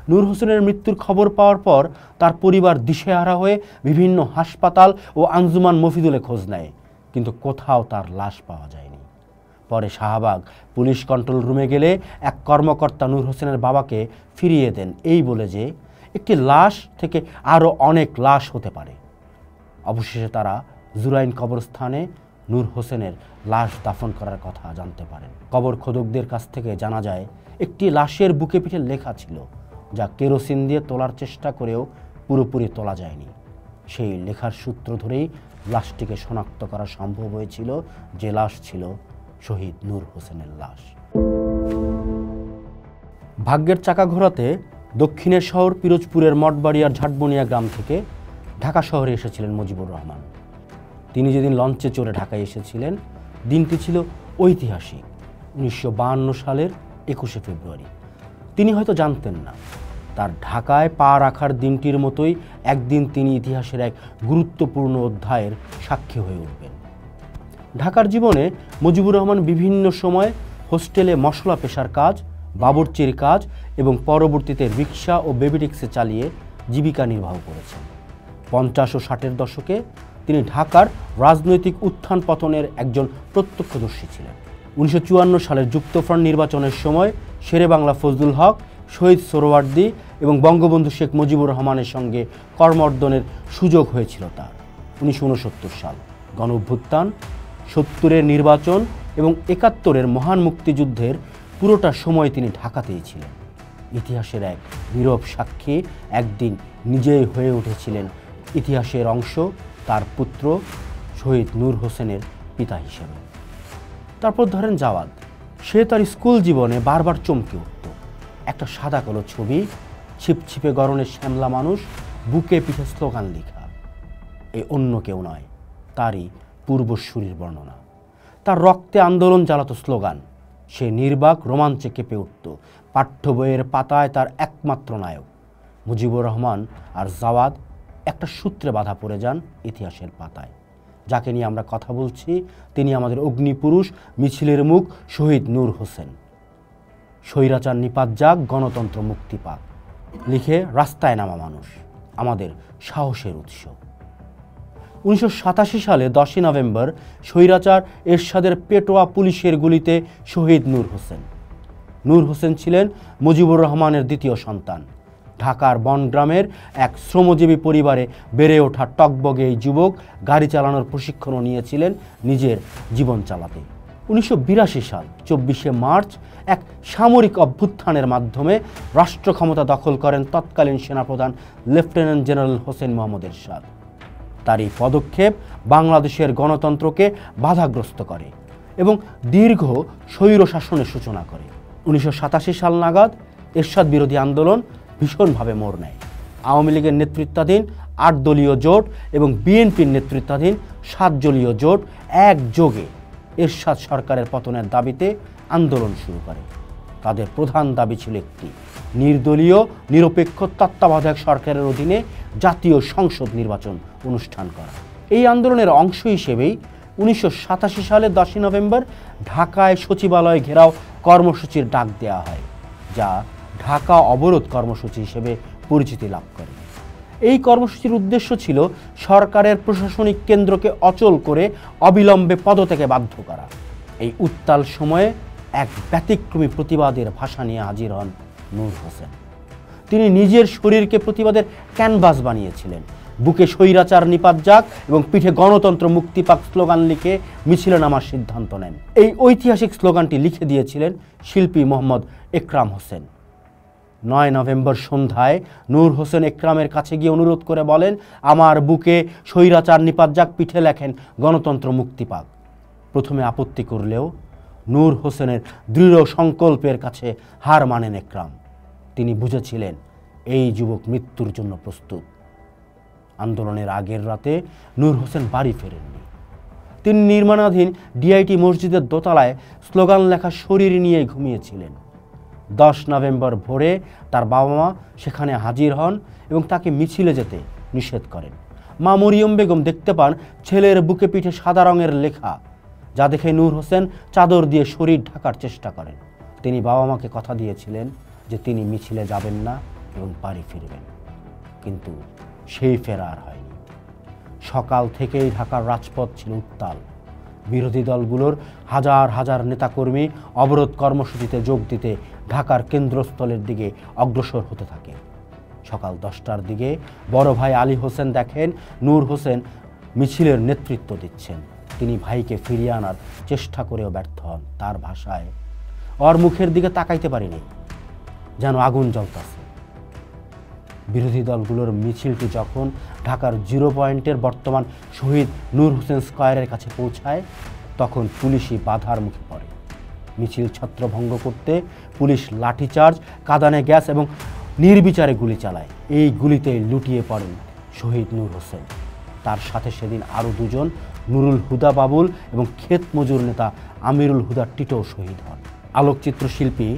নূর হোসেনের মৃত্যুর খবর পাওয়ার পর তার পরিবার দিশেহারা হয়ে বিভিন্ন হাসপাতাল ও আঞ্জুমান মফিদুলে খোঁজ নেয়, কিন্তু কোথাও তার লাশ পাওয়া যায়নি। পরে শাহবাগ পুলিশ কন্ট্রোল রুমে গেলে এক কর্মকর্তা নূর হোসেনের বাবাকে ফিরিয়ে দেন এই বলে যে একটি লাশ থেকে আরও অনেক লাশ হতে পারে। অবশেষে তারা জুরাইন কবরস্থানে নূর হোসেনের লাশ দাফন করার কথা জানতে পারেন। কবর খোদকদের কাছ থেকে জানা যায় একটি লাশের বুকে পিঠে লেখা ছিল, যা কেরোসিন দিয়ে তোলার চেষ্টা করেও পুরোপুরি তোলা যায়নি। সেই লেখার সূত্র ধরেই লাশটিকে শনাক্ত করা সম্ভব হয়েছিল, যে লাশ ছিল শহীদ নূর হোসেনের লাশ। ভাগ্যের চাকা ঘোরাতে দক্ষিণের শহর পিরোজপুরের মঠবাড়িয়ার ঝাটবনিয়া গ্রাম থেকে ঢাকা শহরে এসেছিলেন মুজিবুর রহমান। তিনি যেদিন লঞ্চে চড়ে ঢাকায় এসেছিলেন, দিনটি ছিল ঐতিহাসিক, 1952 সালের 21শে ফেব্রুয়ারি। তিনি হয়তো জানতেন না, তার ঢাকায় পা রাখার দিনটির মতোই একদিন তিনি ইতিহাসের এক গুরুত্বপূর্ণ অধ্যায়ের সাক্ষী হয়ে উঠবেন। ঢাকার জীবনে মুজিবুর রহমান বিভিন্ন সময় হোস্টেলে মশলা পেশার কাজ, বাবুর্চির কাজ এবং পরবর্তীতে রিক্সা ও বেবি ট্যাক্সি চালিয়ে জীবিকা নির্বাহ করেছেন। 50 ও 60-এর দশকে তিনি ঢাকার রাজনৈতিক উত্থান পতনের একজন প্রত্যক্ষদর্শী ছিলেন। 1954 সালের যুক্তফ্রন্ট নির্বাচনের সময় শেরেবাংলা ফজলুল হক, শহীদ সোহরাওয়ার্দী এবং বঙ্গবন্ধু শেখ মুজিবুর রহমানের সঙ্গে কর্মর্দনের সুযোগ হয়েছিল তার। 1969 সাল গণঅভ্যুত্থান, 70-এর নির্বাচন এবং 71-এর মহান মুক্তিযুদ্ধের পুরোটা সময় তিনি ঢাকাতেই ছিলেন। ইতিহাসের এক নীরব সাক্ষী একদিন নিজেই হয়ে উঠেছিলেন ইতিহাসের অংশ, তার পুত্র শহীদ নূর হোসেনের পিতা হিসেবে। তারপর ধরেন জাওয়াদ, সে তার স্কুল জীবনে বারবার চমকে উঠত। একটা সাদা কালো ছবি, ছিপছিপে গরনের শ্যামলা মানুষ, বুকে পিঠে স্লোগান লেখা। এ অন্য কেউ নয়, তারই পূর্বসূরির বর্ণনা। তার রক্তে আন্দোলন জ্বালাতো স্লোগান। সে নির্বাক রোমাঞ্চে কেঁপে উঠত। পাঠ্য বইয়ের পাতায় তার একমাত্র নায়ক। মুজিবুর রহমান আর জাওয়াদ একটা সূত্রে বাঁধা পড়ে যান ইতিহাসের পাতায়। যাকে নিয়ে আমরা কথা বলছি, তিনি আমাদের অগ্নিপুরুষ, মিছিলের মুখ শহীদ নূর হোসেন। স্বৈরাচার নিপাত যাক, গণতন্ত্র মুক্তি পাক, লিখে রাস্তায় নামা মানুষ, আমাদের সাহসের উৎস। 1987 সালে 10ই নভেম্বর স্বৈরাচার এরশাদের পেটোয়া পুলিশের গুলিতে শহীদ নূর হোসেন। নূর হোসেন ছিলেন মুজিবুর রহমানের দ্বিতীয় সন্তান। ঢাকার বনগ্রামের এক শ্রমজীবী পরিবারে বেড়ে ওঠা টকবগে এই যুবক গাড়ি চালানোর প্রশিক্ষণও নিয়েছিলেন নিজের জীবন চালাতে। 1982 সাল 24শে মার্চ এক সামরিক অভ্যুত্থানের মাধ্যমে রাষ্ট্র ক্ষমতা দখল করেন তৎকালীন সেনাপ্রধান লেফটেন্যান্ট জেনারেল হোসেন মোহাম্মদ এরশাদ। তার এই পদক্ষেপ বাংলাদেশের গণতন্ত্রকে বাধাগ্রস্ত করে এবং দীর্ঘ স্বৈর শাসনের সূচনা করে। 1987 সাল নাগাদ এরশাদ বিরোধী আন্দোলন ভীষণভাবে মোড় নেয়। আওয়ামী লীগের নেতৃত্বাধীন 8 দলীয় জোট এবং বিএনপির নেতৃত্বাধীন 7 দলীয় জোট একযোগে এরশাদ সরকারের পতনের দাবিতে আন্দোলন শুরু করে। তাদের প্রধান দাবি ছিল একটি, নির্দলীয় নিরপেক্ষ তত্ত্বাবধায়ক সরকারের অধীনে জাতীয় সংসদ নির্বাচন অনুষ্ঠান করা। এই আন্দোলনের অংশ হিসেবেই 1987 সালের 10ই নভেম্বর ঢাকায় সচিবালয় ঘেরাও কর্মসূচির ডাক দেওয়া হয়, যা ঢাকা অবরোধ কর্মসূচি হিসেবে পরিচিতি লাভ করে। এই কর্মসূচির উদ্দেশ্য ছিল সরকারের প্রশাসনিক কেন্দ্রকে অচল করে অবিলম্বে পদত্যাগে বাধ্য করা। এই উত্তাল সময়ে এক ব্যতিক্রমী প্রতিবাদের ভাষা নিয়ে হাজির হন নূর হোসেন। তিনি নিজের শরীরকে প্রতিবাদের ক্যানভাস বানিয়েছিলেন। বুকে স্বৈরাচার নিপাত যাক এবং পিঠে গণতন্ত্র মুক্তি পাক স্লোগান লিখে মিছিলে নামার সিদ্ধান্ত নেন। এই ঐতিহাসিক স্লোগানটি লিখে দিয়েছিলেন শিল্পী মোহাম্মদ একরাম হোসেন। 9 নভেম্বর সন্ধ্যায় নূর হোসেন একরামের কাছে গিয়ে অনুরোধ করে বলেন, আমার বুকে স্বৈরাচার নিপাত যাক, পিঠে লেখেন গণতন্ত্র মুক্তি পাক। প্রথমে আপত্তি করলেও নূর হোসেনের দৃঢ় সংকল্পের কাছে হার মানেন একরাম। তিনি বুঝেছিলেন এই যুবক মৃত্যুর জন্য প্রস্তুত। আন্দোলনের আগের রাতে নূর হোসেন বাড়ি ফেরেননি। তিনি নির্মাণাধীন ডিআইটি মসজিদের দোতলায় স্লোগান লেখা শরীর নিয়ে ঘুমিয়েছিলেন। 10 নভেম্বর ভোরে তার বাবা মা সেখানে হাজির হন এবং তাকে মিছিলে যেতে নিষেধ করেন। মা মরিয়ম বেগম দেখতে পান ছেলের বুকে পিঠে সাদা রঙের লেখা, যা দেখে নূর হোসেন চাদর দিয়ে শরীর ঢাকার চেষ্টা করেন। তিনি বাবা মাকে কথা দিয়েছিলেন যে তিনি মিছিলে যাবেন না, এবং বাড়ি ফিরবেন। কিন্তু সেই ফেরা আর হয়নি। সকাল থেকেই ঢাকার রাজপথ ছিল উত্তাল। বিরোধী দলগুলোর হাজার হাজার নেতাকর্মী অবরোধ কর্মসূচিতে যোগ দিতে ঢাকার কেন্দ্রস্থলের দিকে অগ্রসর হতে থাকে। সকাল 10টার দিকে বড় ভাই আলী হোসেন দেখেন নূর হোসেন মিছিলের নেতৃত্ব দিচ্ছেন। তিনি ভাইকে ফিরিয়ে আনার চেষ্টা করেও ব্যর্থ হন। তার ভাষায়, ওর মুখের দিকে তাকাইতে পারিনি, যেন আগুন জ্বলতাছে। বিরোধী দলগুলোর মিছিলটি যখন ঢাকার 0 পয়েন্টের বর্তমান শহীদ নূর হোসেন স্কয়ারের কাছে পৌঁছায়, তখন পুলিশি বাধার মুখে পড়ে। মিছিল ছত্রভঙ্গ করতে পুলিশ লাঠিচার্জ, কাঁদানে গ্যাস এবং নির্বিচারে গুলি চালায়। এই গুলিতে লুটিয়ে পড়েন শহীদ নূর হোসেন। তার সাথে সেদিন আরও 2 জন, নুরুল হুদা বাবুল এবং ক্ষেত মজুর নেতা আমিরুল হুদা টিটো শহীদ হন। আলোকচিত্র শিল্পী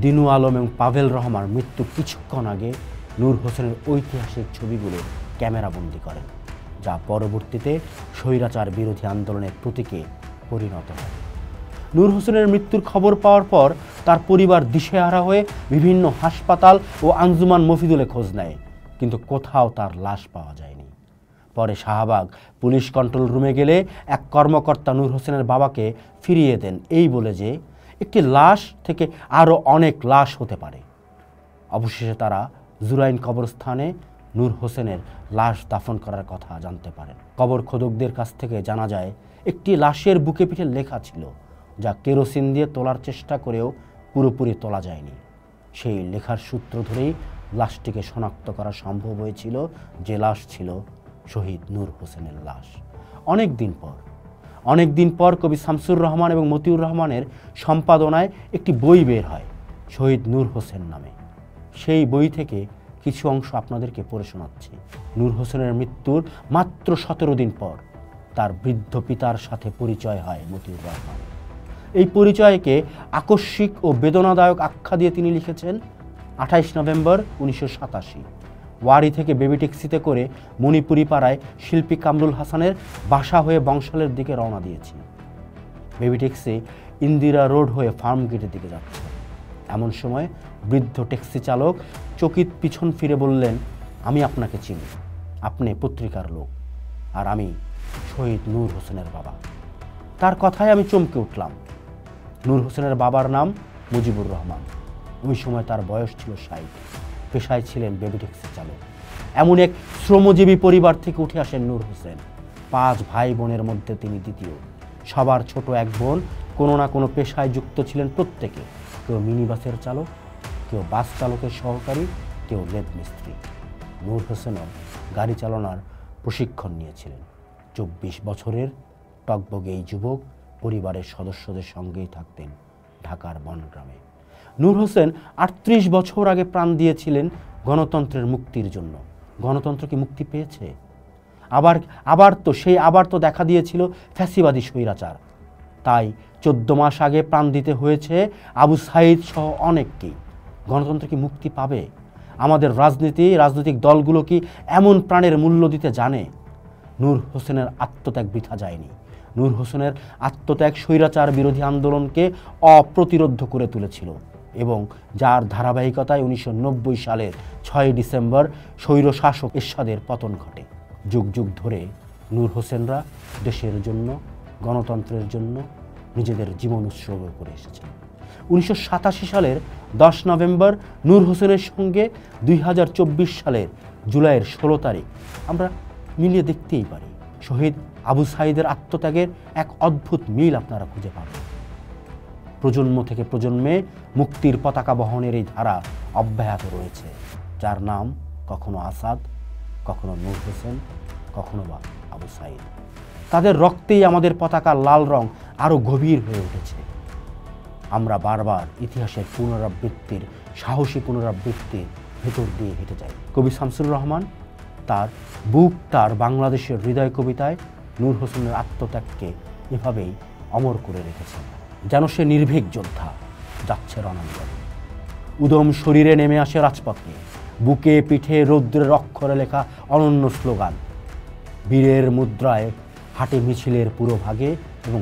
দিনু আলম এবং পাভেল রহমান মৃত্যু কিছুক্ষণ আগে নূর হোসেনের ঐতিহাসিক ছবিগুলো ক্যামেরাবন্দি করেন, যা পরবর্তীতে স্বৈরাচার বিরোধী আন্দোলনের প্রতীকে পরিণত হয়। নূর হোসেনের মৃত্যুর খবর পাওয়ার পর তার পরিবার দিশেহারা হয়ে বিভিন্ন হাসপাতাল ও আঞ্জুমান মফিদুলে খোঁজ নেয়, কিন্তু কোথাও তার লাশ পাওয়া যায়নি। পরে শাহবাগ পুলিশ কন্ট্রোল রুমে গেলে এক কর্মকর্তা নূর হোসেনের বাবাকে ফিরিয়ে দেন এই বলে যে একটি লাশ থেকে আরও অনেক লাশ হতে পারে। অবশেষে তারা জুরাইন কবরস্থানে নূর হোসেনের লাশ দাফন করার কথা জানতে পারেন। কবর খোদকদের কাছ থেকে জানা যায় একটি লাশের বুকে পিঠে লেখা ছিল, যা কেরোসিন দিয়ে তোলার চেষ্টা করেও পুরোপুরি তোলা যায়নি। সেই লেখার সূত্র ধরেই লাশটিকে শনাক্ত করা সম্ভব হয়েছিল, যে লাশ ছিল শহীদ নূর হোসেনের লাশ। অনেক দিন পর কবি শামসুর রহমান এবং মতিউর রহমানের সম্পাদনায় একটি বই বের হয় শহীদ নূর হোসেন নামে। সেই বই থেকে কিছু অংশ আপনাদেরকে পড়ে শোনাচ্ছি। নূর হোসেনের মৃত্যুর মাত্র 17 দিন পর তার বৃদ্ধ পিতার সাথে পরিচয় হয় মতিউর রহমান। এই পরিচয়কে আকস্মিক ও বেদনাদায়ক আখ্যা দিয়ে তিনি লিখেছেন, 28 নভেম্বর 1987 ওয়ারি থেকে বেবি ট্যাক্সিতে করে মণিপুরি পাড়ায় শিল্পী কামরুল হাসানের বাসা হয়ে বংশালের দিকে রওনা দিয়েছি। বেবি ট্যাক্সি ইন্দিরা রোড হয়ে ফার্ম গেটের দিকে যাচ্ছে। এমন সময় বৃদ্ধ ট্যাক্সি চালক চকিত পিছন ফিরে বললেন, আমি আপনাকে চিনি, আপনি পত্রিকার লোক, আর আমি শহীদ নূর হোসেনের বাবা। তার কথায় আমি চমকে উঠলাম। নূর হোসেনের বাবার নাম মুজিবুর রহমান। ওই সময় তার বয়স ছিল 60। পেশায় ছিলেন বেবি ট্যাক্সি চালক। এমন এক শ্রমজীবী পরিবার থেকে উঠে আসেন নূর হোসেন। 5 ভাই বোনের মধ্যে তিনি দ্বিতীয়। সবার ছোট এক বোন কোনো না কোনো পেশায় যুক্ত ছিলেন প্রত্যেকে। কেউ মিনিবাসের চালক, কেউ বাস চালকের সহকারী, কেউ লেদ মিস্ত্রি। নূর হোসেনও গাড়ি চালানোর প্রশিক্ষণ নিয়েছিলেন। 24 বছরের টকবগে এই যুবক পরিবারের সদস্যদের সঙ্গেই থাকতেন ঢাকার বনগ্রামে। নূর হোসেন 38 বছর আগে প্রাণ দিয়েছিলেন গণতন্ত্রের মুক্তির জন্য। গণতন্ত্র কি মুক্তি পেয়েছে? আবার তো দেখা দিয়েছিল ফ্যাসিবাদী স্বৈরাচার। তাই 14 মাস আগে প্রাণ দিতে হয়েছে আবু সাইদ সহ অনেককেই। গণতন্ত্র কি মুক্তি পাবে? আমাদের রাজনৈতিক দলগুলো কি এমন প্রাণের মূল্য দিতে জানে? নূর হোসেনের আত্মত্যাগ বৃথা যায়নি। নূর হোসেনের আত্মত্যাগ স্বৈরাচার বিরোধী আন্দোলনকে অপ্রতিরোধ্য করে তুলেছিল এবং যার ধারাবাহিকতায় 1990 সালের 6 ডিসেম্বর স্বৈরশাসক এরশাদের পতন ঘটে। যুগ যুগ ধরে নূর হোসেনরা দেশের জন্য, গণতন্ত্রের জন্য নিজেদের জীবন উৎসর্গ করে এসেছেন। 1987 সালের 10 নভেম্বর নূর হোসেনের সঙ্গে 2024 সালের জুলাইয়ের 16 তারিখ আমরা মিলিয়ে দেখতেই পারি। শহীদ আবু সাইদের আত্মত্যাগের এক অদ্ভুত মিল আপনারা খুঁজে পাবেন। প্রজন্ম থেকে প্রজন্মে মুক্তির পতাকা বহনের এই ধারা অব্যাহত রয়েছে, যার নাম কখনো আসাদ, কখনো নূর হোসেন, কখনো বা আবু সাইদ। তাদের রক্তেই আমাদের পতাকার লাল রং আরও গভীর হয়ে উঠেছে। আমরা বারবার ইতিহাসের সাহসী পুনরাবৃত্তির ভেতর দিয়ে হেঁটে যাই। কবি শামসুর রহমান তার বুক তার বাংলাদেশের হৃদয় কবিতায় নূর হোসেনের আত্মত্যাগকে এভাবেই অমর করে রেখেছেন, যেন সে নির্ভীক যোদ্ধা যাচ্ছে রণাঙ্গনে। উদম শরীরে নেমে আসে রাজপথে, বুকে পিঠে রৌদ্রের অক্ষরে লেখা অনন্য স্লোগান। বীরের মুদ্রায় হাঁটে মিছিলের পুরো ভাগে এবং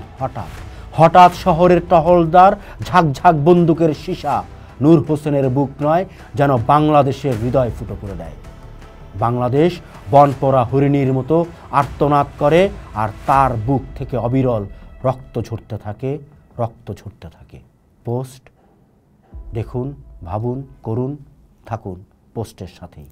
হঠাৎ শহরের টহলদার ঝাঁক বন্দুকের সীসা নূর হোসেনের বুক নয়, যেন বাংলাদেশের হৃদয় ফুটো করে দেয়। বাংলাদেশ বনপরা হরিণীর মতো আর্তনাদ করে, আর তার বুক থেকে অবিরল রক্ত ঝরতে থাকে, রক্ত ঝরতে থাকে। পোস্ট দেখুন, ভাবুন, করুন, থাকুন পোস্টের সাথেই।